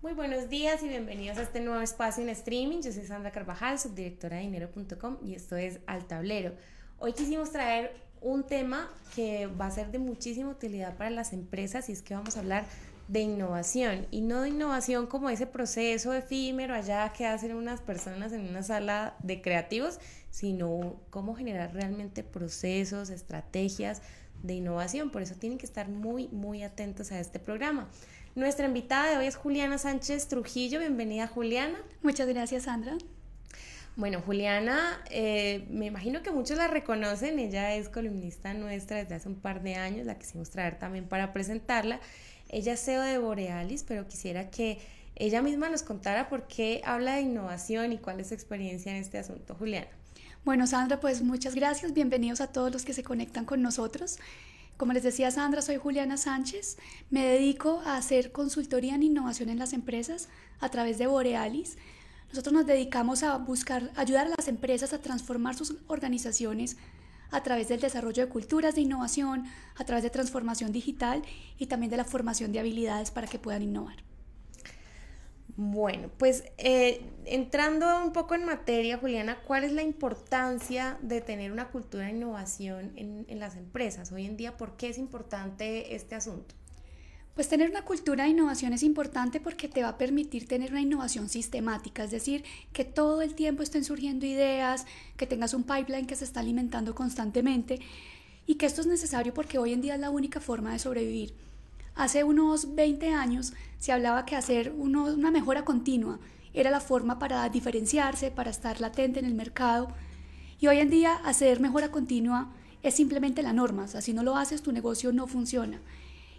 Muy buenos días y bienvenidos a este nuevo espacio en streaming. Yo soy Sandra Carvajal, subdirectora de dinero.com y esto es Al Tablero. Hoy quisimos traer un tema que va a ser de muchísima utilidad para las empresas y es que vamos a hablar de innovación y no de innovación como ese proceso efímero allá que hacen unas personas en una sala de creativos, sino cómo generar realmente procesos, estrategias de innovación. Por eso tienen que estar muy atentos a este programa. Nuestra invitada de hoy es Juliana Sánchez Trujillo. Bienvenida, Juliana. Muchas gracias, Sandra. Bueno, Juliana, me imagino que muchos la reconocen. Ella es columnista nuestra desde hace un par de años. La quisimos traer también para presentarla. Ella es CEO de Borealis, pero quisiera que ella misma nos contara por qué habla de innovación y cuál es su experiencia en este asunto. Juliana. Bueno, Sandra, pues muchas gracias. Bienvenidos a todos los que se conectan con nosotros. Como les decía Sandra, soy Juliana Sánchez. Me dedico a hacer consultoría en innovación en las empresas a través de Borealis. Nosotros nos dedicamos a buscar ayudar a las empresas a transformar sus organizaciones a través del desarrollo de culturas de innovación, a través de transformación digital y también de la formación de habilidades para que puedan innovar. Bueno, pues entrando un poco en materia, Juliana, ¿cuál es la importancia de tener una cultura de innovación en las empresas hoy en día? ¿Por qué es importante este asunto? Pues tener una cultura de innovación es importante porque te va a permitir tener una innovación sistemática, es decir, que todo el tiempo estén surgiendo ideas, que tengas un pipeline que se está alimentando constantemente y que esto es necesario porque hoy en día es la única forma de sobrevivir. Hace unos 20 años se hablaba que hacer una mejora continua era la forma para diferenciarse, para estar latente en el mercado y hoy en día hacer mejora continua es simplemente la norma, o sea, si no lo haces tu negocio no funciona.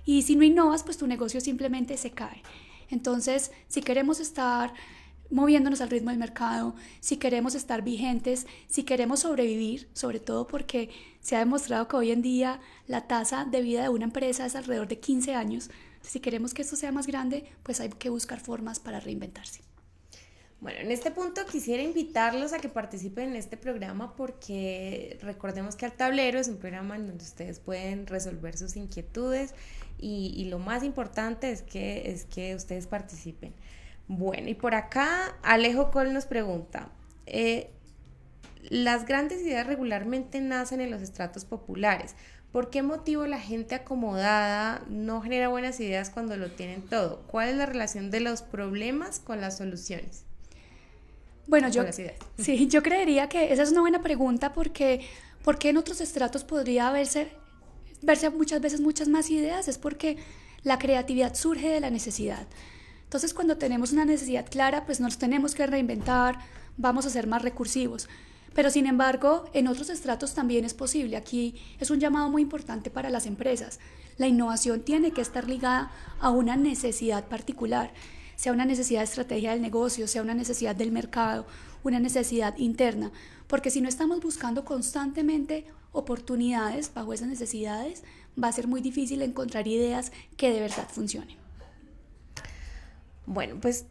Y si no innovas, pues tu negocio simplemente se cae. Entonces, si queremos estar moviéndonos al ritmo del mercado, si queremos estar vigentes, si queremos sobrevivir, sobre todo porque se ha demostrado que hoy en día la tasa de vida de una empresa es alrededor de 15 años. Si queremos que esto sea más grande, pues hay que buscar formas para reinventarse. Bueno, en este punto quisiera invitarlos a que participen en este programa porque recordemos que Al Tablero es un programa en donde ustedes pueden resolver sus inquietudes y lo más importante es que ustedes participen. Bueno, y por acá Alejo Col nos pregunta, las grandes ideas regularmente nacen en los estratos populares. ¿Por qué motivo la gente acomodada no genera buenas ideas cuando lo tienen todo? ¿Cuál es la relación de los problemas con las soluciones? Bueno, yo creería que esa es una buena pregunta porque en otros estratos podría verse muchas veces muchas más ideas. Es porque la creatividad surge de la necesidad. Entonces, cuando tenemos una necesidad clara, pues nos tenemos que reinventar, vamos a ser más recursivos. Pero sin embargo, en otros estratos también es posible. Aquí es un llamado muy importante para las empresas. La innovación tiene que estar ligada a una necesidad particular, sea una necesidad de estrategia del negocio, sea una necesidad del mercado, una necesidad interna, porque si no estamos buscando constantemente oportunidades bajo esas necesidades, va a ser muy difícil encontrar ideas que de verdad funcionen. Bueno, pues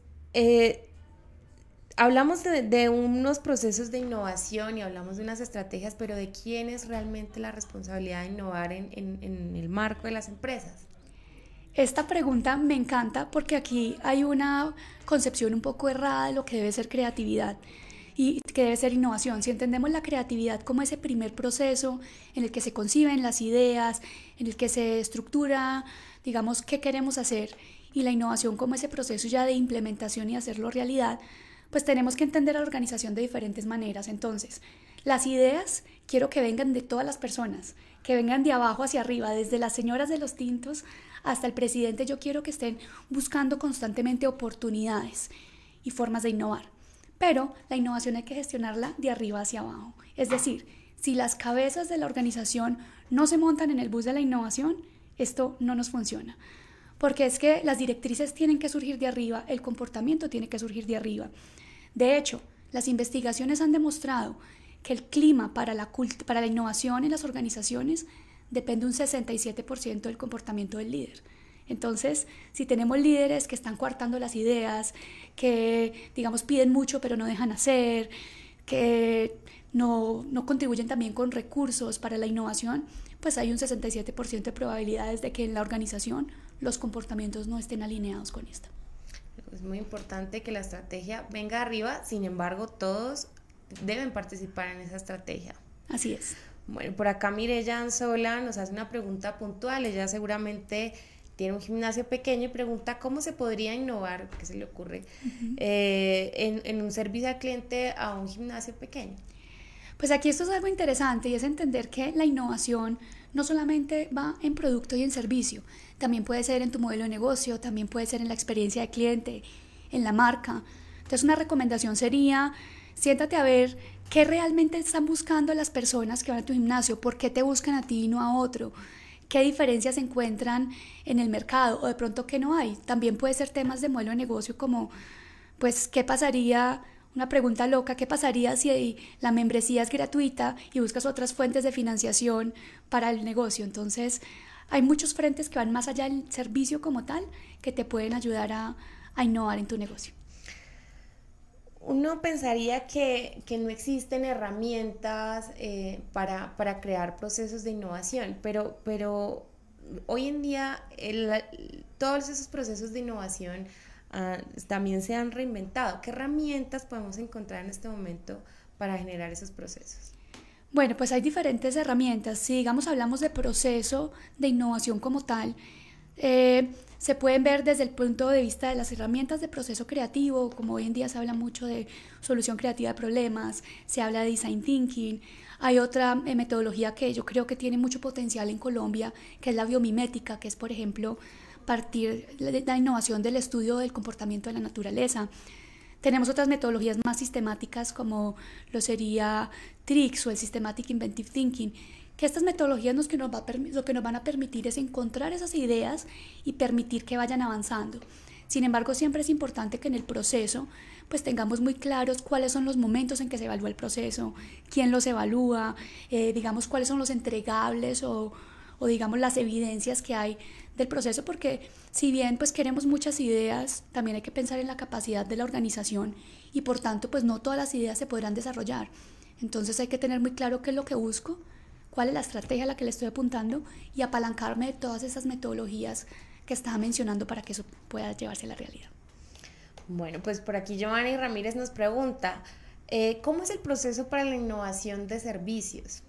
hablamos de unos procesos de innovación y hablamos de unas estrategias, pero ¿de quién es realmente la responsabilidad de innovar en el marco de las empresas? Esta pregunta me encanta porque aquí hay una concepción un poco errada de lo que debe ser creatividad y que debe ser innovación. Si entendemos la creatividad como ese primer proceso en el que se conciben las ideas, en el que se estructura, digamos, qué queremos hacer, y la innovación como ese proceso ya de implementación y hacerlo realidad, pues tenemos que entender a la organización de diferentes maneras. Entonces, las ideas quiero que vengan de todas las personas, que vengan de abajo hacia arriba, desde las señoras de los tintos hasta el presidente. Yo quiero que estén buscando constantemente oportunidades y formas de innovar. Pero la innovación hay que gestionarla de arriba hacia abajo. Es decir, si las cabezas de la organización no se montan en el bus de la innovación, esto no nos funciona. Porque es que las directrices tienen que surgir de arriba, el comportamiento tiene que surgir de arriba. De hecho, las investigaciones han demostrado que el clima para la innovación en las organizaciones depende un 67% del comportamiento del líder. Entonces, si tenemos líderes que están coartando las ideas, que, digamos, piden mucho pero no dejan hacer, que no contribuyen también con recursos para la innovación, pues hay un 67% de probabilidades de que en la organización los comportamientos no estén alineados con esto. Es muy importante que la estrategia venga arriba, sin embargo, todos deben participar en esa estrategia. Así es. Bueno, por acá Mireya Anzola nos hace una pregunta puntual. Ella seguramente tiene un gimnasio pequeño y pregunta cómo se podría innovar, qué se le ocurre, en un servicio al cliente a un gimnasio pequeño. Pues aquí esto es algo interesante y es entender que la innovación no solamente va en producto y en servicio, también puede ser en tu modelo de negocio, también puede ser en la experiencia de cliente, en la marca. Entonces una recomendación sería, siéntate a ver qué realmente están buscando las personas que van a tu gimnasio, por qué te buscan a ti y no a otro, qué diferencias se encuentran en el mercado o de pronto qué no hay. También puede ser temas de modelo de negocio como, pues, qué pasaría. Una pregunta loca, ¿qué pasaría si la membresía es gratuita y buscas otras fuentes de financiación para el negocio? Entonces, hay muchos frentes que van más allá del servicio como tal que te pueden ayudar a innovar en tu negocio. Uno pensaría que no existen herramientas para crear procesos de innovación, pero hoy en día todos esos procesos de innovación también se han reinventado. ¿Qué herramientas podemos encontrar en este momento para generar esos procesos? Bueno, pues hay diferentes herramientas. Si digamos hablamos de proceso de innovación como tal, se pueden ver desde el punto de vista de las herramientas de proceso creativo, como hoy en día se habla mucho de solución creativa de problemas, se habla de design thinking. Hay otra metodología que yo creo que tiene mucho potencial en Colombia, que es la biomimética, que es, por ejemplo, partir de la innovación del estudio del comportamiento de la naturaleza. Tenemos otras metodologías más sistemáticas como lo sería TRIX o el Systematic Inventive Thinking, que estas metodologías lo que nos van a permitir es encontrar esas ideas y permitir que vayan avanzando. Sin embargo, siempre es importante que en el proceso pues tengamos muy claros cuáles son los momentos en que se evalúa el proceso, quién los evalúa, digamos cuáles son los entregables o digamos las evidencias que hay del proceso, porque si bien pues queremos muchas ideas, también hay que pensar en la capacidad de la organización y por tanto pues no todas las ideas se podrán desarrollar. Entonces hay que tener muy claro qué es lo que busco, cuál es la estrategia a la que le estoy apuntando y apalancarme de todas esas metodologías que estaba mencionando para que eso pueda llevarse a la realidad. Bueno, pues por aquí Giovanni Ramírez nos pregunta, ¿cómo es el proceso para la innovación de servicios?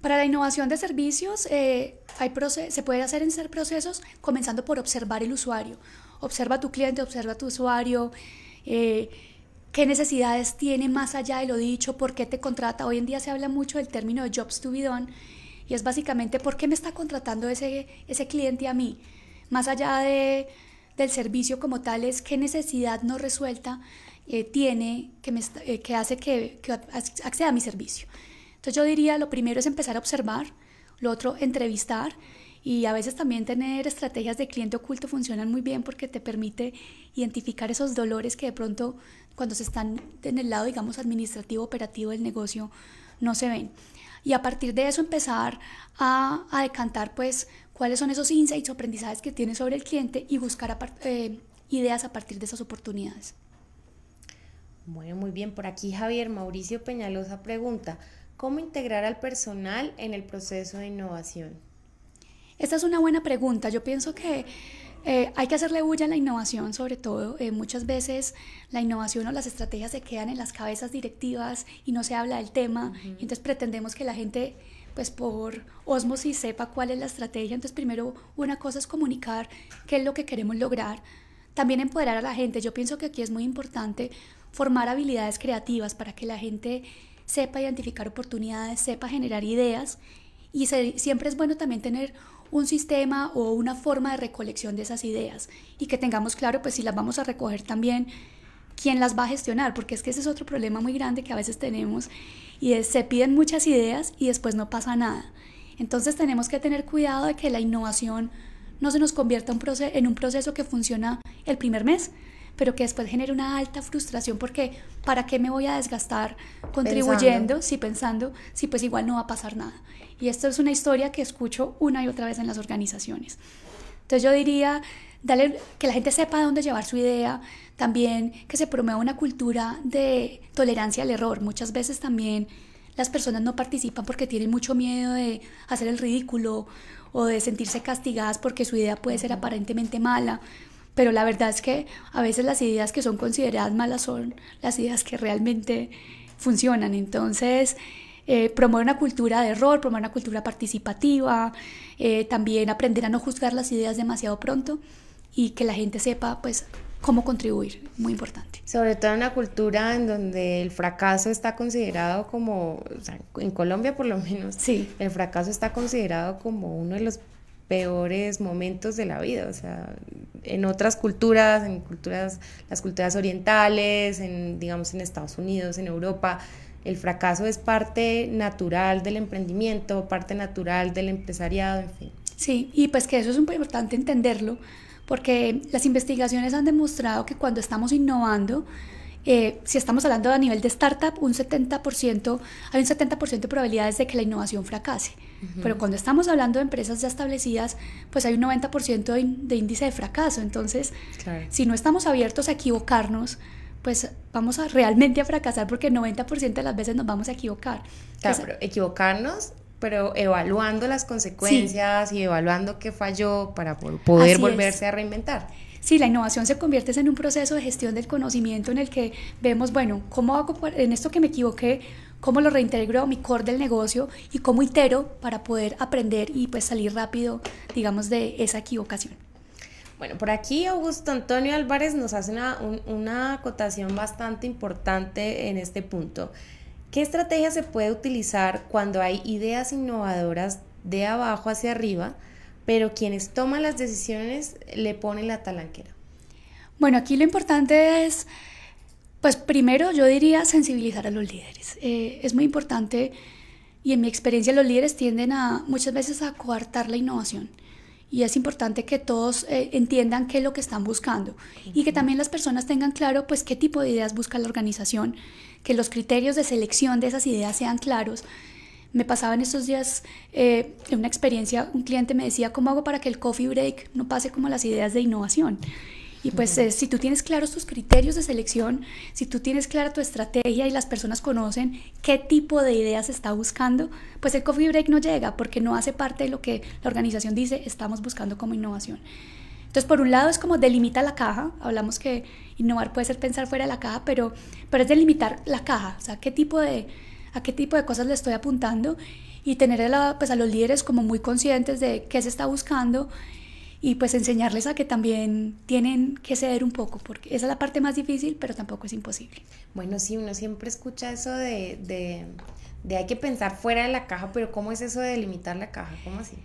Para la innovación de servicios se puede hacer en procesos comenzando por observar el usuario. Observa a tu cliente, observa a tu usuario, qué necesidades tiene más allá de lo dicho, por qué te contrata. Hoy en día se habla mucho del término de jobs to be done y es básicamente por qué me está contratando ese cliente a mí. Más allá del servicio como tal es qué necesidad no resuelta tiene que hace que acceda a mi servicio. Entonces yo diría, lo primero es empezar a observar, lo otro, entrevistar y a veces también tener estrategias de cliente oculto funcionan muy bien porque te permite identificar esos dolores que de pronto cuando se están en el lado, digamos, administrativo, operativo del negocio, no se ven. Y a partir de eso empezar a decantar pues cuáles son esos insights o aprendizajes que tienes sobre el cliente y buscar ideas a partir de esas oportunidades. Bueno, muy bien. Por aquí Javier Mauricio Peñalosa pregunta, ¿cómo integrar al personal en el proceso de innovación? Esta es una buena pregunta. Yo pienso que hay que hacerle bulla a la innovación, sobre todo. Muchas veces la innovación o las estrategias se quedan en las cabezas directivas y no se habla del tema. Y entonces pretendemos que la gente, pues por ósmosis, sepa cuál es la estrategia. Entonces primero una cosa es comunicar qué es lo que queremos lograr. También empoderar a la gente. Yo pienso que aquí es muy importante formar habilidades creativas para que la gente sepa identificar oportunidades, sepa generar ideas y siempre es bueno también tener un sistema o una forma de recolección de esas ideas y que tengamos claro pues si las vamos a recoger también quién las va a gestionar, porque es que ese es otro problema muy grande que a veces tenemos y se piden muchas ideas y después no pasa nada. Entonces tenemos que tener cuidado de que la innovación no se nos convierta en un proceso que funciona el primer mes, pero que después genere una alta frustración porque ¿para qué me voy a desgastar contribuyendo pensando si pues igual no va a pasar nada? Y esto es una historia que escucho una y otra vez en las organizaciones. Entonces yo diría, que la gente sepa de dónde llevar su idea, también que se promueva una cultura de tolerancia al error. Muchas veces también las personas no participan porque tienen mucho miedo de hacer el ridículo o de sentirse castigadas porque su idea puede ser aparentemente mala. pero la verdad es que a veces las ideas que son consideradas malas son las ideas que realmente funcionan. Entonces, promover una cultura de error, promover una cultura participativa, también aprender a no juzgar las ideas demasiado pronto y que la gente sepa pues cómo contribuir, muy importante. Sobre todo en una cultura en donde el fracaso está considerado como, o sea, en Colombia por lo menos, sí, el fracaso está considerado como uno de los peores momentos de la vida. O sea, en otras culturas, las culturas orientales, digamos en Estados Unidos, en Europa, el fracaso es parte natural del emprendimiento, parte natural del empresariado, en fin. Sí, y pues que eso es muy importante entenderlo, porque las investigaciones han demostrado que cuando estamos innovando, si estamos hablando a nivel de startup, hay un 70% de probabilidades de que la innovación fracase. Pero cuando estamos hablando de empresas ya establecidas, pues hay un 90% de índice de fracaso. Entonces, claro, si no estamos abiertos a equivocarnos, pues vamos a realmente a fracasar, porque el 90% de las veces nos vamos a equivocar. Claro, Entonces, pero equivocarnos, pero evaluando las consecuencias, sí, y evaluando qué falló para poder volverse a reinventar. Sí, la innovación se convierte en un proceso de gestión del conocimiento en el que vemos, bueno, ¿cómo hago en esto que me equivoqué? ¿Cómo lo reintegro a mi core del negocio? Y cómo itero para poder aprender y pues salir rápido, digamos, de esa equivocación. Bueno, por aquí Augusto Antonio Álvarez nos hace una acotación bastante importante en este punto. ¿Qué estrategia se puede utilizar cuando hay ideas innovadoras de abajo hacia arriba, pero quienes toman las decisiones le ponen la talanquera? Bueno, aquí lo importante es, pues primero yo diría sensibilizar a los líderes. Es muy importante, y en mi experiencia los líderes tienden muchas veces a coartar la innovación. Y es importante que todos entiendan qué es lo que están buscando y que también las personas tengan claro pues qué tipo de ideas busca la organización, que los criterios de selección de esas ideas sean claros. Me pasaba en estos días en una experiencia, un cliente me decía, ¿cómo hago para que el coffee break no pase como las ideas de innovación? Y pues si tú tienes claros tus criterios de selección, si tú tienes clara tu estrategia y las personas conocen qué tipo de ideas está buscando, pues el coffee break no llega porque no hace parte de lo que la organización dice estamos buscando como innovación. Entonces, por un lado es como delimitar la caja. Hablamos que innovar puede ser pensar fuera de la caja, pero es delimitar la caja, o sea, a qué tipo de cosas le estoy apuntando, y tener pues a los líderes como muy conscientes de qué se está buscando, y pues enseñarles a que también tienen que ceder un poco, porque esa es la parte más difícil, pero tampoco es imposible. Bueno, sí, uno siempre escucha eso de hay que pensar fuera de la caja, pero ¿cómo es eso de delimitar la caja? ¿Cómo así?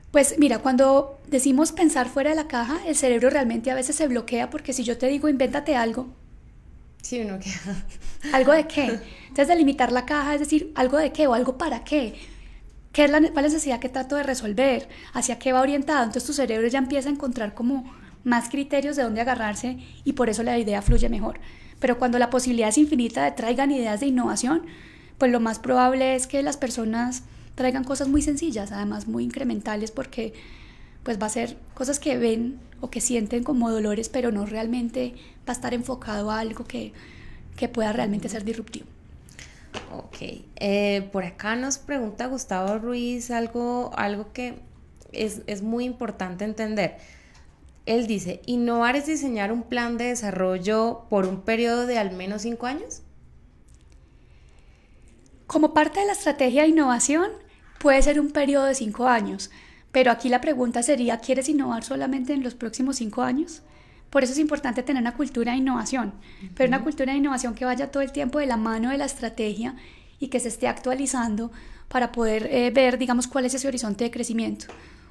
Pues mira, cuando decimos pensar fuera de la caja, el cerebro realmente a veces se bloquea, porque si yo te digo invéntate algo, sí, uno queda... ¿algo de qué? Entonces delimitar la caja es decir, ¿algo de qué o algo para qué? ¿Cuál es la necesidad que trato de resolver? ¿Hacia qué va orientado? Entonces tu cerebro ya empieza a encontrar como más criterios de dónde agarrarse, y por eso la idea fluye mejor. Pero cuando la posibilidad es infinita de traigan ideas de innovación, pues lo más probable es que las personas traigan cosas muy sencillas, además muy incrementales, porque pues va a ser cosas que ven o que sienten como dolores, pero no realmente va a estar enfocado a algo que pueda realmente ser disruptivo. Ok, por acá nos pregunta Gustavo Ruiz algo que es muy importante entender. Él dice, ¿innovar es diseñar un plan de desarrollo por un periodo de al menos 5 años? Como parte de la estrategia de innovación, puede ser un periodo de 5 años, pero aquí la pregunta sería, ¿quieres innovar solamente en los próximos 5 años? Por eso es importante tener una cultura de innovación, pero una cultura de innovación que vaya todo el tiempo de la mano de la estrategia y que se esté actualizando para poder ver, digamos, cuál es ese horizonte de crecimiento.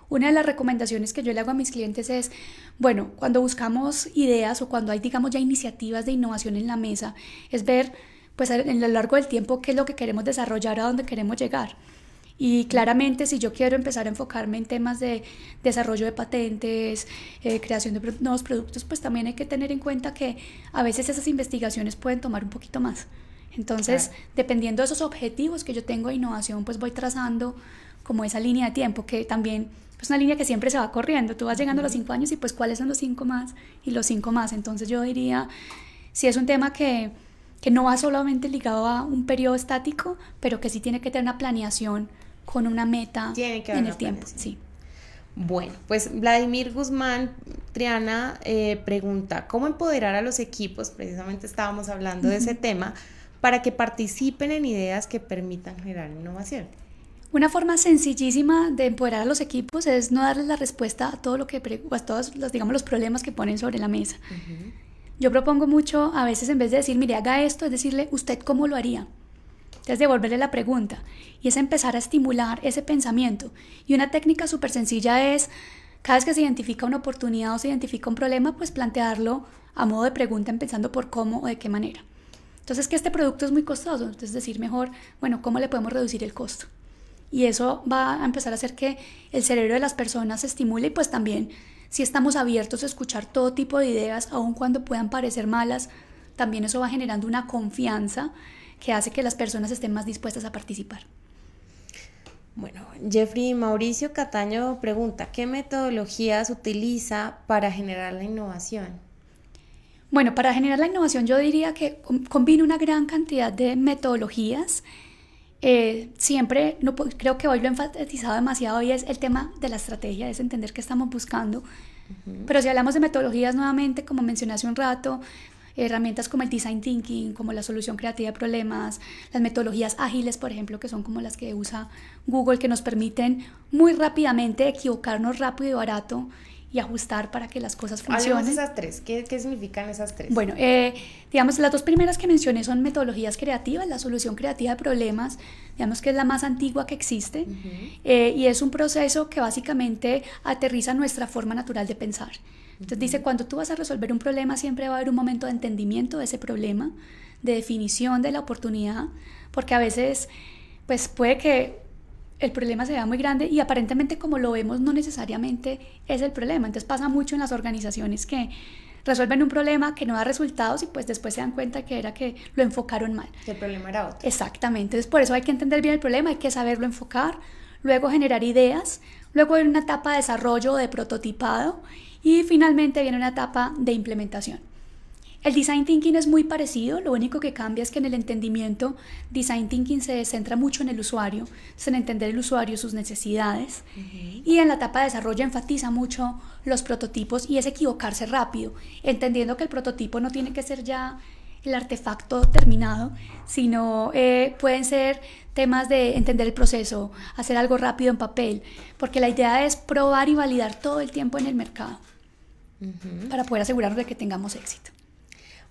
Una de las recomendaciones que yo le hago a mis clientes es, bueno, cuando buscamos ideas o cuando hay, digamos, ya iniciativas de innovación en la mesa, es ver, pues, a lo largo del tiempo qué es lo que queremos desarrollar, a dónde queremos llegar. Y claramente, si yo quiero empezar a enfocarme en temas de desarrollo de patentes, creación de nuevos productos, pues también hay que tener en cuenta que a veces esas investigaciones pueden tomar un poquito más. Entonces, claro, dependiendo de esos objetivos que yo tengo de innovación, pues voy trazando como esa línea de tiempo, que también es una línea que siempre se va corriendo. Tú vas llegando a los 5 años y pues cuáles son los 5 más y los 5 más. Entonces yo diría, si es un tema que no va solamente ligado a un periodo estático, pero que sí tiene que tener una planeación con una meta en el tiempo. Sí. Bueno, pues Vladimir Guzmán Triana pregunta, ¿cómo empoderar a los equipos? Precisamente estábamos hablando de ese tema, para que participen en ideas que permitan generar innovación. Una forma sencillísima de empoderar a los equipos es no darles la respuesta a todo lo que, a todos los, digamos, los problemas que ponen sobre la mesa. Yo propongo mucho, a veces en vez de decir, mire, haga esto, es decirle, ¿usted cómo lo haría? Entonces devolverle la pregunta y es empezar a estimular ese pensamiento. Y una técnica súper sencilla es, cada vez que se identifica una oportunidad o se identifica un problema, pues plantearlo a modo de pregunta, empezando por cómo o de qué manera. Entonces, que este producto es muy costoso, entonces decir mejor, bueno, ¿cómo le podemos reducir el costo? Y eso va a empezar a hacer que el cerebro de las personas se estimule y pues también, si estamos abiertos a escuchar todo tipo de ideas, aun cuando puedan parecer malas, también eso va generando una confianza que hace que las personas estén más dispuestas a participar. Bueno, Jeffrey Mauricio Cataño pregunta, ¿qué metodologías utiliza para generar la innovación? Bueno, para generar la innovación yo diría que combina una gran cantidad de metodologías. Siempre, no, creo que hoy lo he enfatizado demasiado y es el tema de la estrategia, es entender qué estamos buscando. Pero si hablamos de metodologías nuevamente, como mencioné hace un rato, herramientas como el design thinking, como la solución creativa de problemas, las metodologías ágiles, por ejemplo, que son como las que usa Google, que nos permiten muy rápidamente equivocarnos rápido y barato y ajustar para que las cosas funcionen. Hablemos de esas tres. ¿Qué significan esas tres? Bueno, digamos, las dos primeras que mencioné son metodologías creativas, la solución creativa de problemas, digamos que es la más antigua que existe, y es un proceso que básicamente aterriza nuestra forma natural de pensar. Entonces dice, cuando tú vas a resolver un problema, siempre va a haber un momento de entendimiento de ese problema, de definición de la oportunidad, porque a veces, pues puede que el problema se vea muy grande y aparentemente como lo vemos no necesariamente es el problema. Entonces pasa mucho en las organizaciones que resuelven un problema que no da resultados y pues después se dan cuenta que era que lo enfocaron mal. Que el problema era otro. Exactamente. Entonces por eso hay que entender bien el problema, hay que saberlo enfocar, luego generar ideas, luego viene una etapa de desarrollo, de prototipado y finalmente viene una etapa de implementación. El design thinking es muy parecido, lo único que cambia es que en el entendimiento design thinking se centra mucho en el usuario, en entender el usuario, sus necesidades, y en la etapa de desarrollo enfatiza mucho los prototipos y es equivocarse rápido, entendiendo que el prototipo no tiene que ser ya el artefacto terminado, sino pueden ser temas de entender el proceso, hacer algo rápido en papel, porque la idea es probar y validar todo el tiempo en el mercado para poder asegurarnos de que tengamos éxito.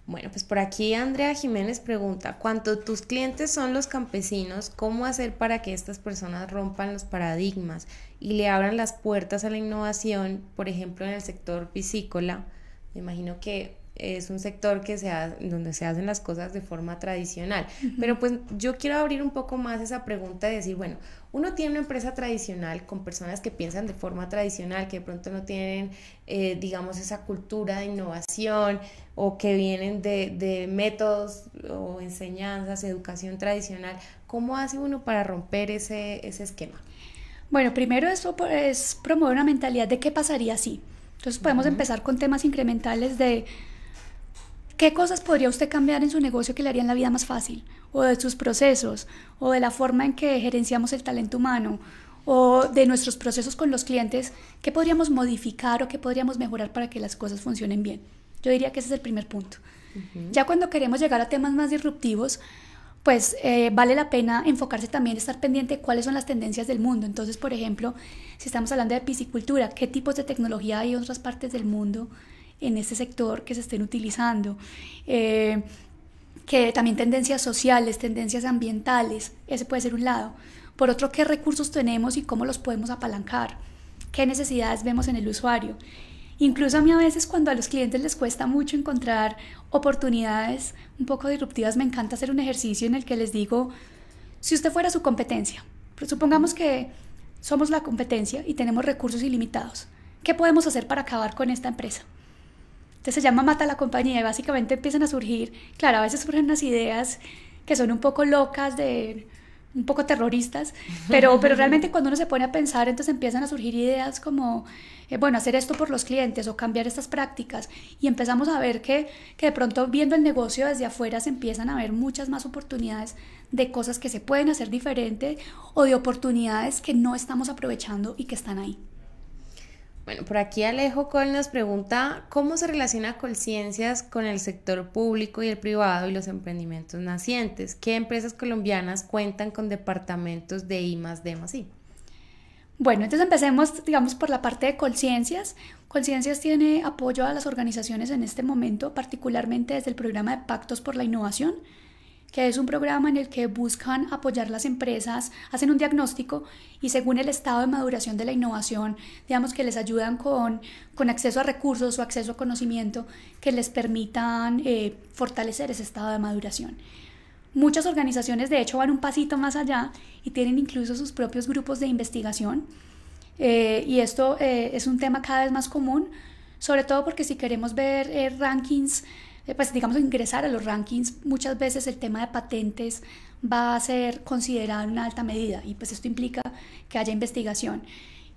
Bueno, pues por aquí Andrea Jiménez pregunta, cuando tus clientes son los campesinos, ¿cómo hacer para que estas personas rompan los paradigmas y le abran las puertas a la innovación? Por ejemplo, en el sector piscícola, me imagino que es un sector donde se hacen las cosas de forma tradicional, pero pues yo quiero abrir un poco más esa pregunta y decir, bueno, uno tiene una empresa tradicional con personas que piensan de forma tradicional, que de pronto no tienen, digamos, esa cultura de innovación o que vienen de métodos o enseñanzas, educación tradicional. ¿Cómo hace uno para romper ese esquema? Bueno, primero eso es promover una mentalidad de qué pasaría si. Entonces podemos empezar con temas incrementales de qué cosas podría usted cambiar en su negocio que le harían la vida más fácil, o de sus procesos, o de la forma en que gerenciamos el talento humano, o de nuestros procesos con los clientes, qué podríamos modificar o qué podríamos mejorar para que las cosas funcionen bien. Yo diría que ese es el primer punto. Ya cuando queremos llegar a temas más disruptivos, pues vale la pena enfocarse también, estar pendiente de cuáles son las tendencias del mundo. Entonces, por ejemplo, si estamos hablando de piscicultura, ¿qué tipos de tecnología hay en otras partes del mundo en este sector que se estén utilizando? Que también tendencias sociales, tendencias ambientales, ese puede ser un lado. Por otro, ¿qué recursos tenemos y cómo los podemos apalancar? ¿Qué necesidades vemos en el usuario? Incluso a mí a veces cuando a los clientes les cuesta mucho encontrar oportunidades un poco disruptivas, me encanta hacer un ejercicio en el que les digo, si usted fuera su competencia, supongamos que somos la competencia y tenemos recursos ilimitados, ¿qué podemos hacer para acabar con esta empresa? Entonces se llama Mata la compañía y básicamente empiezan a surgir, claro, a veces surgen unas ideas que son un poco locas, un poco terroristas, pero realmente cuando uno se pone a pensar, entonces empiezan a surgir ideas como, bueno, hacer esto por los clientes o cambiar estas prácticas y empezamos a ver que de pronto viendo el negocio desde afuera se empiezan a ver muchas más oportunidades de cosas que se pueden hacer diferente o de oportunidades que no estamos aprovechando y que están ahí. Bueno, por aquí Alejo Col nos pregunta cómo se relaciona Colciencias con el sector público y el privado y los emprendimientos nacientes. ¿Qué empresas colombianas cuentan con departamentos de I+D+I? Bueno, entonces empecemos, digamos, por la parte de Colciencias. Colciencias tiene apoyo a las organizaciones en este momento, particularmente desde el programa de Pactos por la Innovación, que es un programa en el que buscan apoyar las empresas, hacen un diagnóstico y según el estado de maduración de la innovación, digamos que les ayudan con acceso a recursos o acceso a conocimiento que les permitan fortalecer ese estado de maduración. Muchas organizaciones de hecho van un pasito más allá y tienen incluso sus propios grupos de investigación y esto es un tema cada vez más común, sobre todo porque si queremos ver rankings, pues digamos ingresar a los rankings, muchas veces el tema de patentes va a ser considerado en una alta medida y pues esto implica que haya investigación.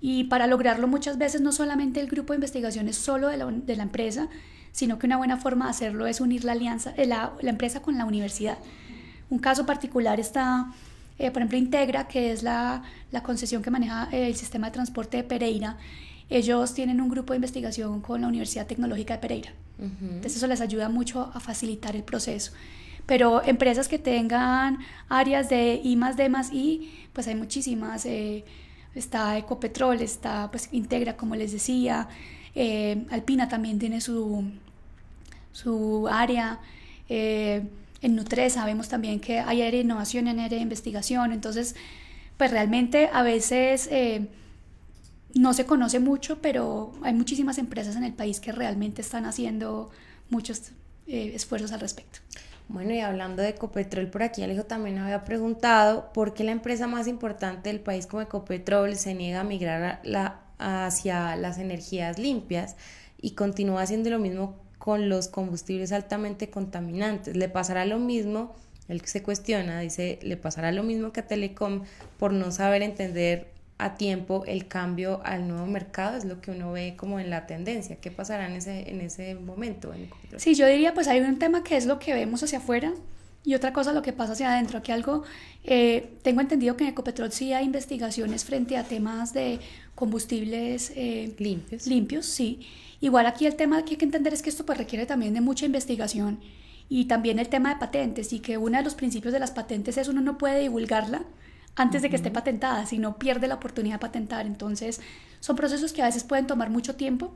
Y para lograrlo muchas veces no solamente el grupo de investigación es solo de la empresa, sino que una buena forma de hacerlo es unir la alianza, la empresa con la universidad. Un caso particular está, por ejemplo, Integra, que es la concesión que maneja el sistema de transporte de Pereira. Ellos tienen un grupo de investigación con la Universidad Tecnológica de Pereira. Entonces eso les ayuda mucho a facilitar el proceso. Pero empresas que tengan áreas de I+D+I, pues hay muchísimas. Está Ecopetrol, está pues Integra, como les decía. Alpina también tiene su área. En Nutresa vemos también que hay área de innovación y área de investigación. Entonces, pues realmente a veces no se conoce mucho, pero hay muchísimas empresas en el país que realmente están haciendo muchos esfuerzos al respecto. Bueno, y hablando de Ecopetrol, por aquí Alejo también había preguntado por qué la empresa más importante del país como Ecopetrol se niega a migrar hacia las energías limpias y continúa haciendo lo mismo con los combustibles altamente contaminantes. ¿Le pasará lo mismo? Él se cuestiona, dice, ¿le pasará lo mismo que a Telecom por no saber entender a tiempo el cambio al nuevo mercado? Es lo que uno ve como en la tendencia. ¿Qué pasará en ese momento? Sí, yo diría pues hay un tema que es lo que vemos hacia afuera y otra cosa lo que pasa hacia adentro. Aquí algo, tengo entendido que en Ecopetrol sí hay investigaciones frente a temas de combustibles limpios, sí. Igual aquí el tema que hay que entender es que esto pues requiere también de mucha investigación y también el tema de patentes y que uno de los principios de las patentes es uno no puede divulgarla antes de que esté patentada, si no pierde la oportunidad de patentar. Entonces son procesos que a veces pueden tomar mucho tiempo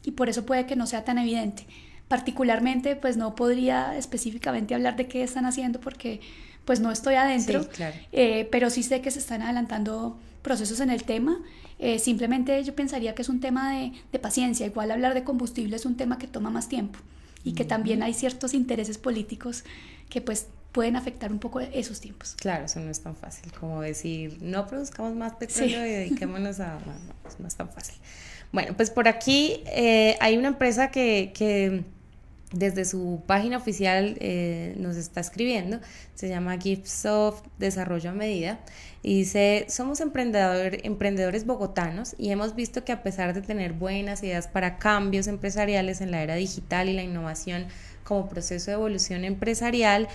y por eso puede que no sea tan evidente. Particularmente pues no podría específicamente hablar de qué están haciendo porque pues no estoy adentro, sí, claro. Pero sí sé que se están adelantando procesos en el tema. Simplemente yo pensaría que es un tema de paciencia. Igual hablar de combustible es un tema que toma más tiempo y que también hay ciertos intereses políticos que pues pueden afectar un poco esos tiempos. Claro, eso no es tan fácil como decir no produzcamos más petróleo y dediquémonos a... No es tan fácil. Bueno, pues por aquí hay una empresa que desde su página oficial nos está escribiendo, se llama Gipsoft Desarrollo a Medida, y dice, somos emprendedores bogotanos y hemos visto que a pesar de tener buenas ideas para cambios empresariales en la era digital y la innovación como proceso de evolución empresarial,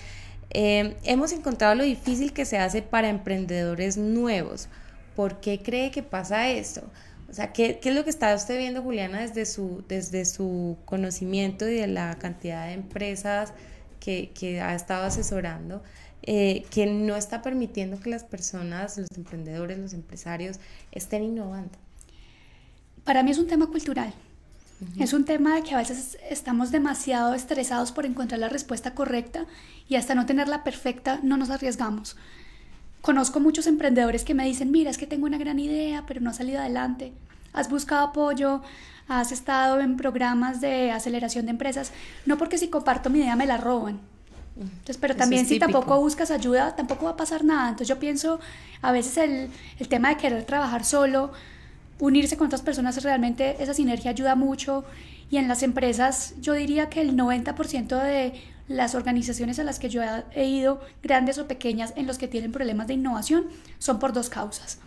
hemos encontrado lo difícil que se hace para emprendedores nuevos. ¿Por qué cree que pasa esto? O sea, ¿qué es lo que está usted viendo, Juliana, desde su conocimiento y de la cantidad de empresas que ha estado asesorando, que no está permitiendo que las personas, los emprendedores, los empresarios estén innovando? Para mí es un tema cultural. Es un tema de que a veces estamos demasiado estresados por encontrar la respuesta correcta y hasta no tenerla perfecta no nos arriesgamos. Conozco muchos emprendedores que me dicen, mira, es que tengo una gran idea, pero no ha salido adelante. ¿Has buscado apoyo? ¿Has estado en programas de aceleración de empresas? No porque si comparto mi idea me la roban. Entonces, pero también si tampoco buscas ayuda, tampoco va a pasar nada. Entonces yo pienso, a veces el tema de querer trabajar solo, unirse con otras personas, realmente esa sinergia ayuda mucho. Y en las empresas yo diría que el 90% de las organizaciones a las que yo he ido, grandes o pequeñas, en los que tienen problemas de innovación, son por dos causas.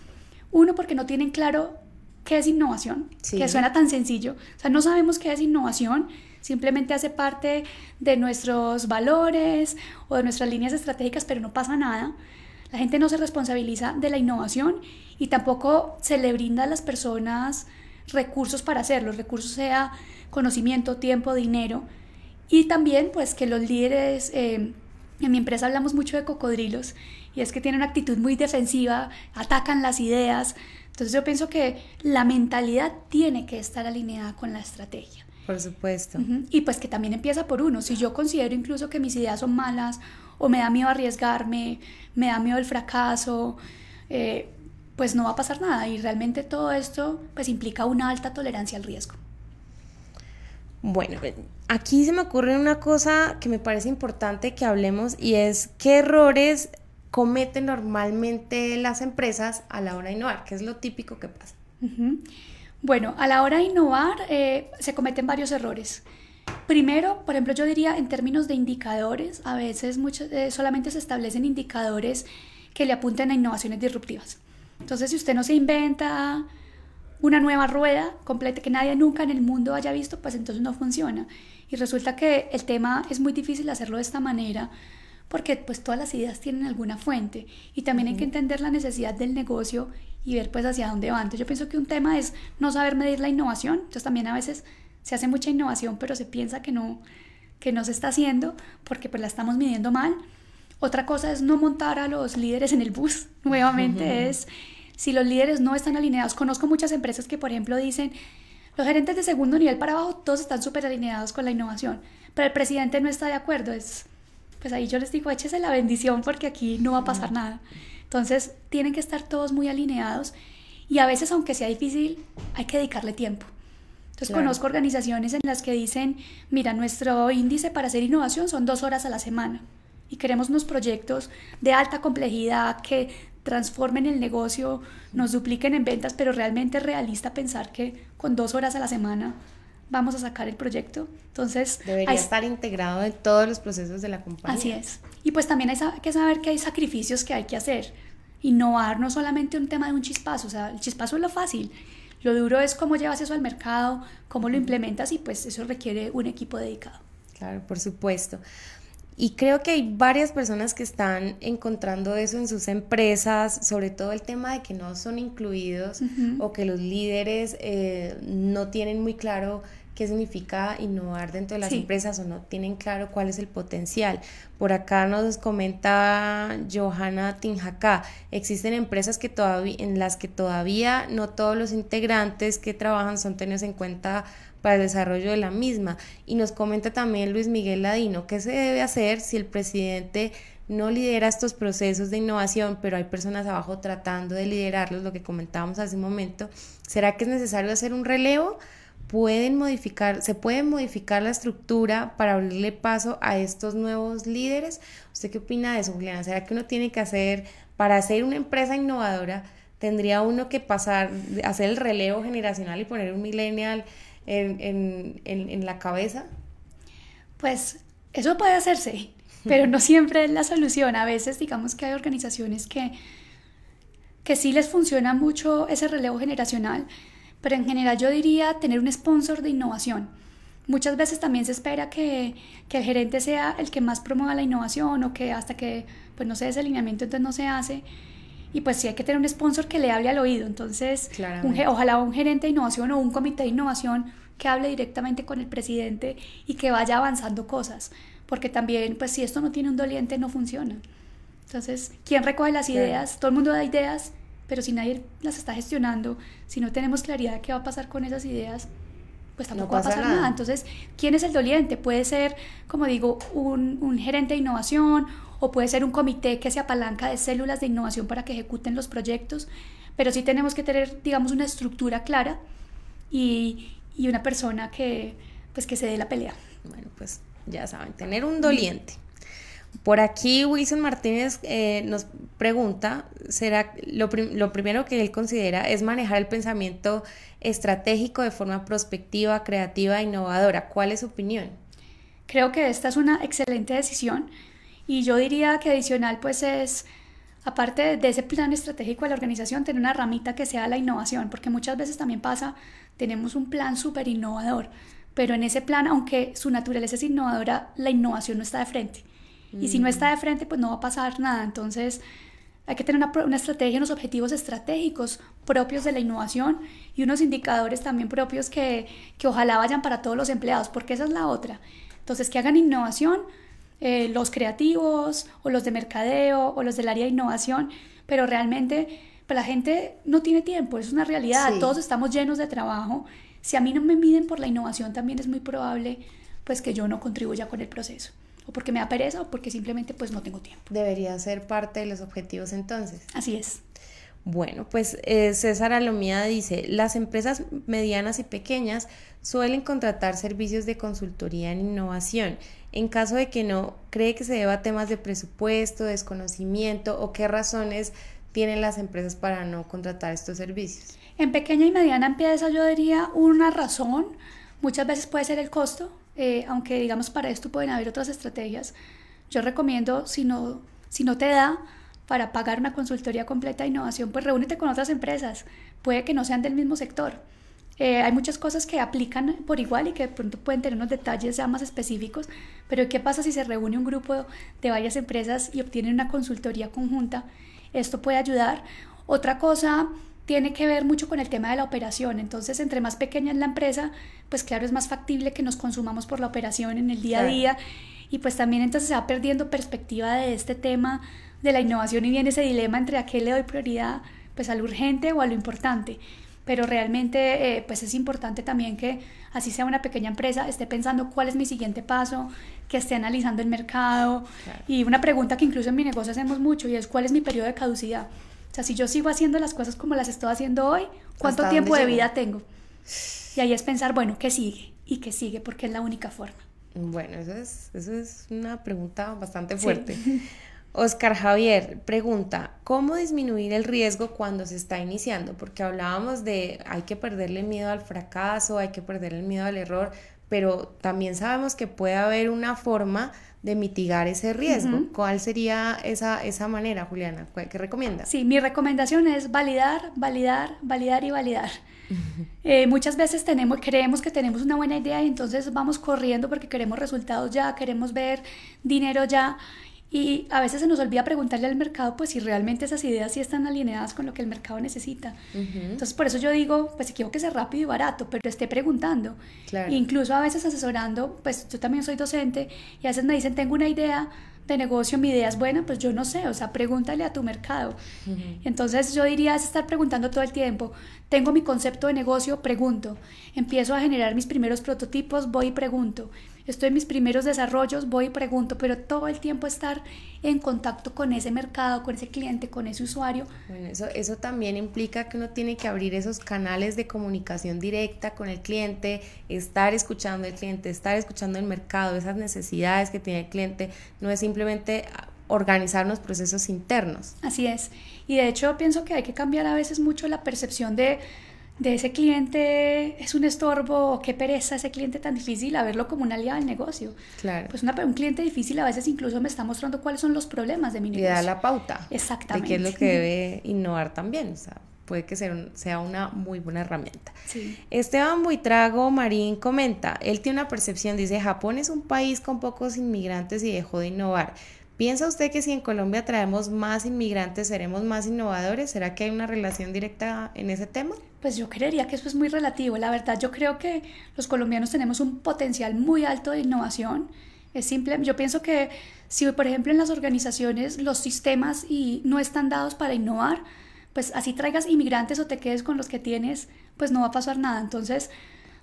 Uno, porque no tienen claro qué es innovación, que suena tan sencillo. O sea, no sabemos qué es innovación, simplemente hace parte de nuestros valores o de nuestras líneas estratégicas, pero no pasa nada. La gente no se responsabiliza de la innovación y tampoco se le brinda a las personas recursos para hacerlo, recursos sea conocimiento, tiempo, dinero, y también pues que los líderes, en mi empresa hablamos mucho de cocodrilos, y es que tienen una actitud muy defensiva, atacan las ideas. Entonces yo pienso que la mentalidad tiene que estar alineada con la estrategia. Por supuesto. Y pues que también empieza por uno. Si yo considero incluso que mis ideas son malas, o me da miedo arriesgarme, me da miedo el fracaso, pues no va a pasar nada. Y realmente todo esto pues implica una alta tolerancia al riesgo. Bueno, aquí se me ocurre una cosa que me parece importante que hablemos, y es qué errores cometen normalmente las empresas a la hora de innovar, que es lo típico que pasa. Bueno, a la hora de innovar se cometen varios errores. Primero, por ejemplo, yo diría en términos de indicadores, a veces solamente se establecen indicadores que le apunten a innovaciones disruptivas. Entonces, si usted no se inventa una nueva rueda completa que nadie nunca en el mundo haya visto, pues entonces no funciona. Y resulta que el tema es muy difícil hacerlo de esta manera, porque pues todas las ideas tienen alguna fuente, y también hay que entender la necesidad del negocio y ver pues hacia dónde va. Entonces yo pienso que un tema es no saber medir la innovación. Entonces también a veces se hace mucha innovación, pero se piensa que no se está haciendo porque pues la estamos midiendo mal. Otra cosa es no montar a los líderes en el bus. Nuevamente es, si los líderes no están alineados. Conozco muchas empresas que, por ejemplo, dicen, los gerentes de segundo nivel para abajo, todos están súper alineados con la innovación, pero el presidente no está de acuerdo. Pues ahí yo les digo, échese la bendición porque aquí no va a pasar nada. Entonces, tienen que estar todos muy alineados, y a veces, aunque sea difícil, hay que dedicarle tiempo. Entonces, conozco organizaciones en las que dicen, mira, nuestro índice para hacer innovación son 2 horas a la semana, y queremos unos proyectos de alta complejidad que transformen el negocio, nos dupliquen en ventas, pero realmente es realista pensar que con 2 horas a la semana vamos a sacar el proyecto. Entonces debería estar integrado en todos los procesos de la compañía. Así es. Y pues también hay que saber que hay sacrificios que hay que hacer. Innovar no solamente un tema de un chispazo, o sea, el chispazo es lo fácil, lo duro es cómo llevas eso al mercado, cómo lo implementas, y pues eso requiere un equipo dedicado. Claro, por supuesto. Y creo que hay varias personas que están encontrando eso en sus empresas, sobre todo el tema de que no son incluidos, o que los líderes no tienen muy claro qué significa innovar dentro de las empresas, o no tienen claro cuál es el potencial. Por acá nos comenta Johanna Tinjacá, existen empresas en las que todavía no todos los integrantes que trabajan son tenidos en cuenta para el desarrollo de la misma. Y nos comenta también Luis Miguel Ladino, ¿qué se debe hacer si el presidente no lidera estos procesos de innovación, pero hay personas abajo tratando de liderarlos, lo que comentábamos hace un momento? ¿Será que es necesario hacer un relevo? ¿Se puede modificar la estructura para abrirle paso a estos nuevos líderes? ¿Usted qué opina de eso, Juliana? ¿Será que uno tiene que hacer, para ser una empresa innovadora, tendría uno que hacer el relevo generacional y poner un millennial en la cabeza? Pues eso puede hacerse, pero no siempre es la solución. A veces digamos que hay organizaciones que sí les funciona mucho ese relevo generacional, pero en general yo diría tener un sponsor de innovación. Muchas veces también se espera que el gerente sea el que más promueva la innovación, o que hasta que pues no se dé ese alineamiento entonces no se hace. Y pues sí hay que tener un sponsor que le hable al oído. Entonces ojalá un gerente de innovación o un comité de innovación que hable directamente con el presidente y que vaya avanzando cosas, porque también pues si esto no tiene un doliente no funciona. Entonces, ¿quién recoge las ideas? Todo el mundo da ideas, pero si nadie las está gestionando, si no tenemos claridad de qué va a pasar con esas ideas, pues tampoco va a pasar nada. Entonces, ¿quién es el doliente? Puede ser, como digo, un gerente de innovación, o puede ser un comité que se apalanca de células de innovación para que ejecuten los proyectos, pero sí tenemos que tener, digamos, una estructura clara y una persona que se dé la pelea. Bueno, pues ya saben, tener un doliente. Por aquí Wilson Martínez nos pregunta, ¿será lo primero que él considera es manejar el pensamiento estratégico de forma prospectiva, creativa e innovadora? ¿Cuál es su opinión? Creo que esta es una excelente decisión, y yo diría que adicional pues es, aparte de ese plan estratégico de la organización, tener una ramita que sea la innovación, porque muchas veces también pasa, tenemos un plan súper innovador, pero en ese plan, aunque su naturaleza es innovadora, la innovación no está de frente. Y si no está de frente, pues no va a pasar nada. Entonces, hay que tener una estrategia, unos objetivos estratégicos propios de la innovación y unos indicadores también propios que ojalá vayan para todos los empleados, porque esa es la otra. Entonces, que hagan innovación los creativos o los de mercadeo o los del área de innovación, pero realmente pues, la gente no tiene tiempo, es una realidad, sí. Todos estamos llenos de trabajo. Si a mí no me miden por la innovación, también es muy probable pues, que yo no contribuya con el proceso. O porque me da pereza o porque simplemente pues no tengo tiempo. Debería ser parte de los objetivos entonces. Así es. Bueno, pues César Alomía dice, las empresas medianas y pequeñas suelen contratar servicios de consultoría en innovación. En caso de que no, ¿cree que se deba a temas de presupuesto, desconocimiento o qué razones tienen las empresas para no contratar estos servicios? En pequeña y mediana empresa yo diría una razón, muchas veces puede ser el costo. Aunque digamos para esto pueden haber otras estrategias, yo recomiendo si no te da para pagar una consultoría completa de innovación, pues reúnete con otras empresas, puede que no sean del mismo sector. Hay muchas cosas que aplican por igual y que de pronto pueden tener unos detalles ya más específicos, pero ¿qué pasa si se reúne un grupo de varias empresas y obtienen una consultoría conjunta? Esto puede ayudar. Otra cosa tiene que ver mucho con el tema de la operación. Entonces, entre más pequeña es la empresa, pues claro, es más factible que nos consumamos por la operación en el día a día. Y pues también entonces se va perdiendo perspectiva de este tema de la innovación y viene ese dilema entre a qué le doy prioridad, pues a lo urgente o a lo importante. Pero realmente pues es importante también que así sea una pequeña empresa, esté pensando cuál es mi siguiente paso, que esté analizando el mercado. Y una pregunta que incluso en mi negocio hacemos mucho y es ¿cuál es mi periodo de caducidad? O sea, si yo sigo haciendo las cosas como las estoy haciendo hoy, ¿cuánto tiempo de vida tengo? Y ahí es pensar, bueno, ¿qué sigue? ¿Y qué sigue? Porque es la única forma. Bueno, eso es una pregunta bastante fuerte. Sí. Oscar Javier pregunta, ¿cómo disminuir el riesgo cuando se está iniciando? Porque hablábamos de hay que perderle miedo al fracaso, hay que perderle el miedo al error, pero también sabemos que puede haber una forma de mitigar ese riesgo. ¿Cuál sería esa manera, Juliana? ¿Qué recomiendas? Sí, mi recomendación es validar y validar. Muchas veces creemos que tenemos una buena idea y entonces vamos corriendo porque queremos resultados ya, queremos ver dinero ya y a veces se nos olvida preguntarle al mercado pues si realmente esas ideas sí están alineadas con lo que el mercado necesita. Entonces por eso yo digo, pues equivóquese rápido y barato, pero esté preguntando. Claro. Incluso a veces asesorando, pues yo también soy docente y a veces me dicen tengo una idea de negocio, mi idea es buena, pues yo no sé, o sea, pregúntale a tu mercado. Entonces yo diría es estar preguntando todo el tiempo. Tengo mi concepto de negocio, pregunto. Empiezo a generar mis primeros prototipos, voy y pregunto. Estoy en mis primeros desarrollos, voy y pregunto, pero todo el tiempo estar en contacto con ese mercado, con ese cliente, con ese usuario. Bueno, eso también implica que uno tiene que abrir esos canales de comunicación directa con el cliente, estar escuchando al cliente, estar escuchando el mercado, esas necesidades que tiene el cliente, no es simplemente organizar los procesos internos. Así es, y de hecho pienso que hay que cambiar a veces mucho la percepción de ese cliente es un estorbo, qué pereza ese cliente tan difícil, a verlo como un aliado del negocio. Claro. Pues un cliente difícil a veces incluso me está mostrando cuáles son los problemas de mi negocio. Y da la pauta. Exactamente. De qué es lo que debe innovar también, o sea, puede que sea una muy buena herramienta. Sí. Esteban Buitrago Marín comenta, él tiene una percepción, dice, Japón es un país con pocos inmigrantes y dejó de innovar. ¿Piensa usted que si en Colombia traemos más inmigrantes seremos más innovadores? ¿Será que hay una relación directa en ese tema? Pues yo creería que eso es muy relativo. La verdad, yo creo que los colombianos tenemos un potencial muy alto de innovación. Es simple. Yo pienso que si, por ejemplo, en las organizaciones los sistemas no están dados para innovar, pues así traigas inmigrantes o te quedes con los que tienes, pues no va a pasar nada. Entonces,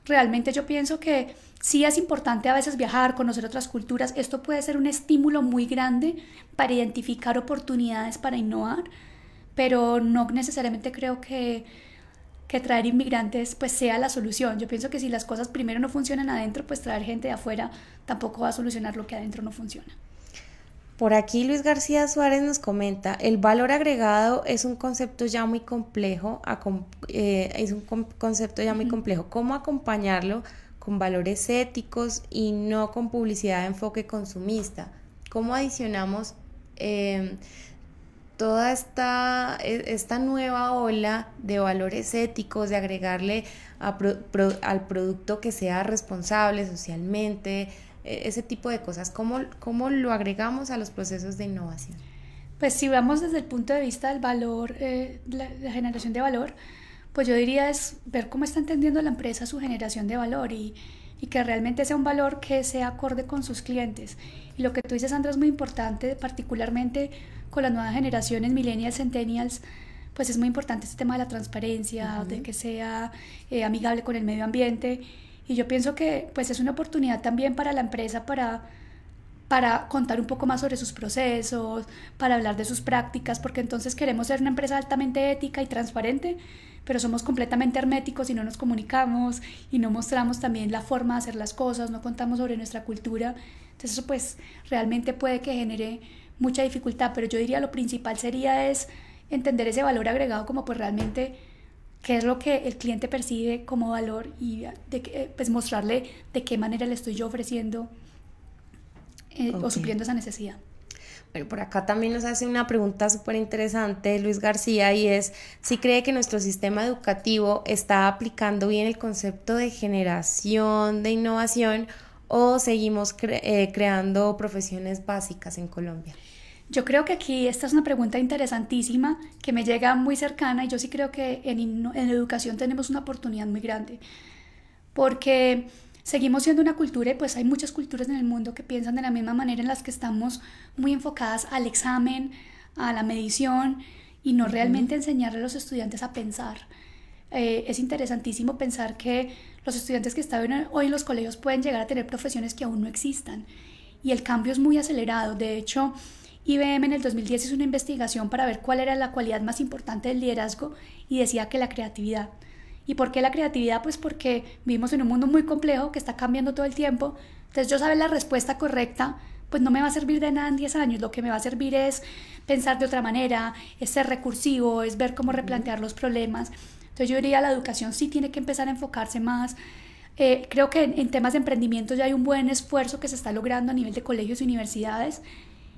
realmente yo pienso que sí es importante a veces viajar, conocer otras culturas. Esto puede ser un estímulo muy grande para identificar oportunidades para innovar, pero no necesariamente creo que traer inmigrantes pues sea la solución. Yo pienso que si las cosas primero no funcionan adentro, pues traer gente de afuera tampoco va a solucionar lo que adentro no funciona. Por aquí Luis García Suárez nos comenta, el valor agregado es un concepto ya muy complejo, ¿Cómo acompañarlo con valores éticos y no con publicidad de enfoque consumista? ¿Cómo adicionamos toda esta nueva ola de valores éticos, de agregarle al producto que sea responsable socialmente, ese tipo de cosas? ¿Cómo lo agregamos a los procesos de innovación? Pues si vamos desde el punto de vista del valor, la generación de valor, pues yo diría es ver cómo está entendiendo la empresa su generación de valor y que realmente sea un valor que sea acorde con sus clientes. Y lo que tú dices, Sandra, es muy importante, particularmente con las nuevas generaciones, millennials, centennials, pues es muy importante este tema de la transparencia, de que sea amigable con el medio ambiente. Y yo pienso que pues es una oportunidad también para la empresa para contar un poco más sobre sus procesos, para hablar de sus prácticas, porque entonces queremos ser una empresa altamente ética y transparente, pero somos completamente herméticos y no nos comunicamos y no mostramos también la forma de hacer las cosas, no contamos sobre nuestra cultura. Entonces eso pues realmente puede que genere mucha dificultad, pero yo diría lo principal sería es entender ese valor agregado como pues realmente qué es lo que el cliente percibe como valor y pues mostrarle de qué manera le estoy yo ofreciendo o supliendo esa necesidad. Bueno, por acá también nos hace una pregunta súper interesante Luis García y es si cree que nuestro sistema educativo está aplicando bien el concepto de generación, de innovación o seguimos creando profesiones básicas en Colombia. Yo creo que aquí esta es una pregunta interesantísima que me llega muy cercana y yo sí creo que en educación tenemos una oportunidad muy grande porque seguimos siendo una cultura y pues hay muchas culturas en el mundo que piensan de la misma manera en las que estamos muy enfocadas al examen, a la medición y no realmente enseñarle a los estudiantes a pensar. Es interesantísimo pensar que los estudiantes que están hoy en los colegios pueden llegar a tener profesiones que aún no existan y el cambio es muy acelerado. De hecho, IBM en el 2010 hizo una investigación para ver cuál era la cualidad más importante del liderazgo y decía que la creatividad. ¿Y por qué la creatividad? Pues porque vivimos en un mundo muy complejo que está cambiando todo el tiempo. Entonces yo saber la respuesta correcta pues no me va a servir de nada en 10 años. Lo que me va a servir es pensar de otra manera, es ser recursivo, es ver cómo replantear los problemas. Entonces yo diría la educación sí tiene que empezar a enfocarse más. Creo que en temas de emprendimiento ya hay un buen esfuerzo que se está logrando a nivel de colegios y universidades,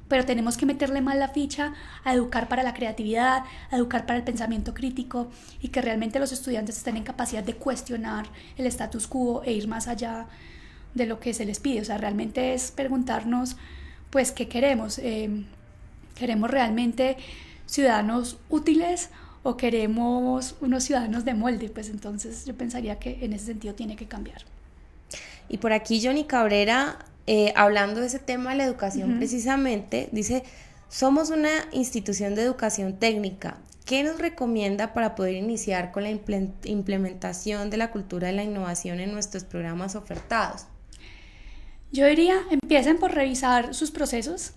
pero tenemos que meterle más la ficha a educar para la creatividad, a educar para el pensamiento crítico y que realmente los estudiantes estén en capacidad de cuestionar el status quo e ir más allá de lo que se les pide. O sea, realmente es preguntarnos, pues, ¿qué queremos? ¿Queremos realmente ciudadanos útiles o queremos unos ciudadanos de molde? Pues entonces yo pensaría que en ese sentido tiene que cambiar. Y por aquí Johnny Cabrera, hablando de ese tema de la educación precisamente, dice, somos una institución de educación técnica. ¿Qué nos recomienda para poder iniciar con la implementación de la cultura de la innovación en nuestros programas ofertados? Yo diría, empiecen por revisar sus procesos,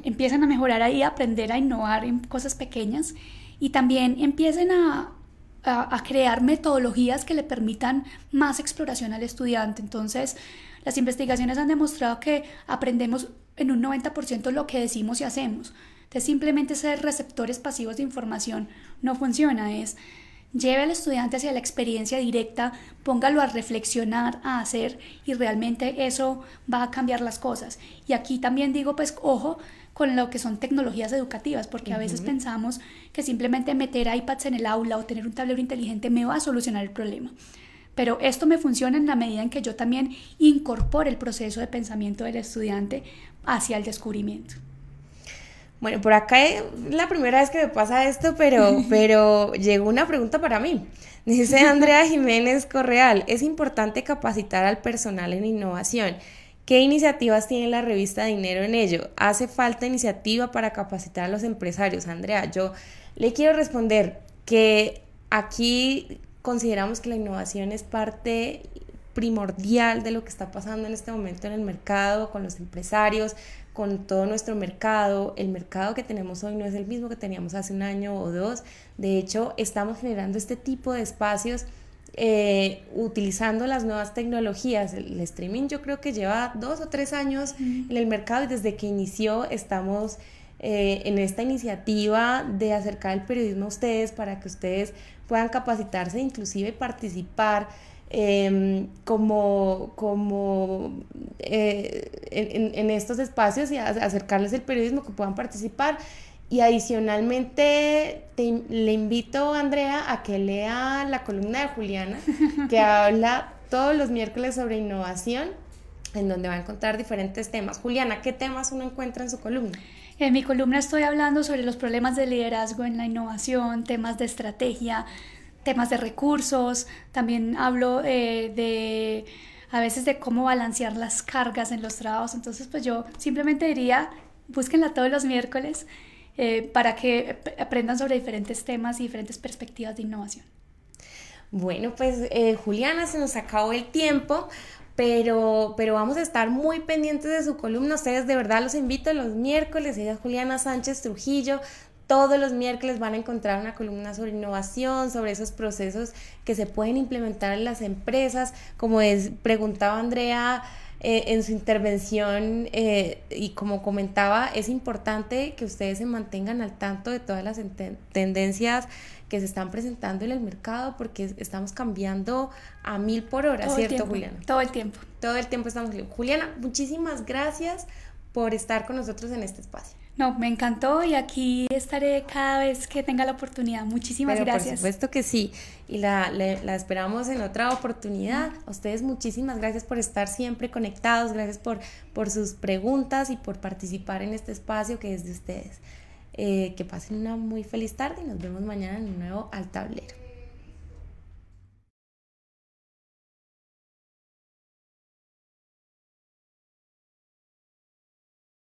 empiecen a mejorar ahí, a aprender a innovar en cosas pequeñas y también empiecen a crear metodologías que le permitan más exploración al estudiante. Entonces, las investigaciones han demostrado que aprendemos en un 90% lo que decimos y hacemos. Entonces, simplemente ser receptores pasivos de información no funciona. Es lleve al estudiante hacia la experiencia directa, póngalo a reflexionar, a hacer y realmente eso va a cambiar las cosas. Y aquí también digo, pues, ojo con lo que son tecnologías educativas, porque a veces pensamos que simplemente meter iPads en el aula o tener un tablero inteligente me va a solucionar el problema. Pero esto me funciona en la medida en que yo también incorpore el proceso de pensamiento del estudiante hacia el descubrimiento. Bueno, por acá es la primera vez que me pasa esto, pero llegó una pregunta para mí. Dice Andrea Jiménez Correal, es importante capacitar al personal en innovación. ¿Qué iniciativas tiene la revista Dinero en ello? ¿Hace falta iniciativa para capacitar a los empresarios? Andrea, yo le quiero responder que aquí consideramos que la innovación es parte primordial de lo que está pasando en este momento en el mercado, con los empresarios, con todo nuestro mercado. El mercado que tenemos hoy no es el mismo que teníamos hace un año o dos. De hecho, estamos generando este tipo de espacios utilizando las nuevas tecnologías. El streaming yo creo que lleva 2 o 3 años en el mercado y desde que inició estamos en esta iniciativa de acercar el periodismo a ustedes para que ustedes puedan capacitarse, inclusive participar en estos espacios y acercarles el periodismo, que puedan participar. Y adicionalmente le invito, Andrea, a que lea la columna de Juliana, que habla todos los miércoles sobre innovación en donde va a encontrar diferentes temas. Juliana, ¿qué temas uno encuentra en su columna? En mi columna estoy hablando sobre los problemas de liderazgo en la innovación, temas de estrategia, temas de recursos. También hablo a veces de cómo balancear las cargas en los trabajos. Entonces, pues yo simplemente diría, búsquenla todos los miércoles para que aprendan sobre diferentes temas y diferentes perspectivas de innovación. Bueno, pues Juliana, se nos acabó el tiempo. Pero vamos a estar muy pendientes de su columna. Ustedes de verdad los invito los miércoles. Ella es Juliana Sánchez Trujillo. Todos los miércoles van a encontrar una columna sobre innovación, sobre esos procesos que se pueden implementar en las empresas. Como preguntaba Andrea en su intervención y como comentaba, es importante que ustedes se mantengan al tanto de todas las tendencias que se están presentando en el mercado, porque estamos cambiando a 1000 por hora, todo ¿cierto, Juliana? Todo el tiempo. Todo el tiempo estamos. Juliana, muchísimas gracias por estar con nosotros en este espacio. No, me encantó y aquí estaré cada vez que tenga la oportunidad. Muchísimas gracias. Por supuesto que sí, y la esperamos en otra oportunidad. A ustedes muchísimas gracias por estar siempre conectados, gracias por sus preguntas y por participar en este espacio que es de ustedes. Que pasen una muy feliz tarde y nos vemos mañana en un nuevo Al Tablero.